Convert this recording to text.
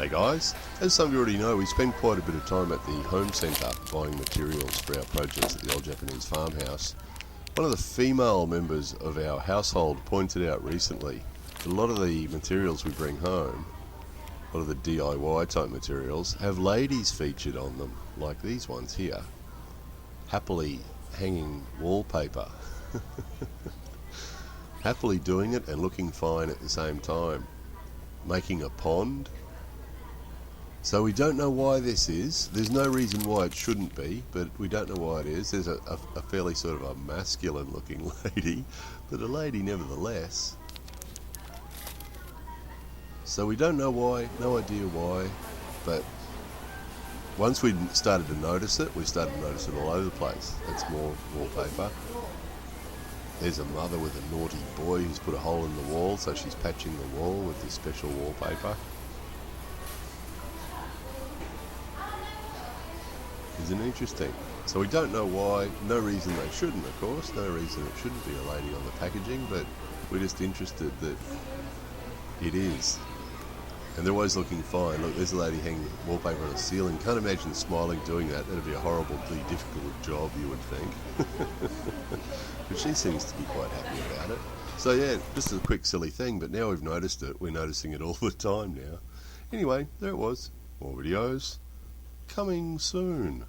Hey guys, as some of you already know, we spend quite a bit of time at the home centre buying materials for our projects at the old Japanese farmhouse. One of the female members of our household pointed out recently that a lot of the materials we bring home, a lot of the DIY type materials, have ladies featured on them, like these ones here. Happily hanging wallpaper. Happily doing it and looking fine at the same time. Making a pond. So we don't know why this is. There's no reason why it shouldn't be, but we don't know why it is. There's a fairly sort of a masculine looking lady, but a lady nevertheless. So we don't know why, no idea why, but once we started to notice it, we started to notice it all over the place. That's more wallpaper. There's a mother with a naughty boy who's put a hole in the wall, so she's patching the wall with this special wallpaper. Isn't it interesting? So we don't know why, no reason they shouldn't, of course, no reason it shouldn't be a lady on the packaging, but we're just interested that it is. And they're always looking fine. Look, there's a lady hanging wallpaper on a ceiling. Can't imagine smiling doing that. That'd be a horribly difficult job, you would think. But she seems to be quite happy about it. So yeah, just a quick silly thing, but now we've noticed it. We're noticing it all the time now. Anyway, there it was. More videos coming soon.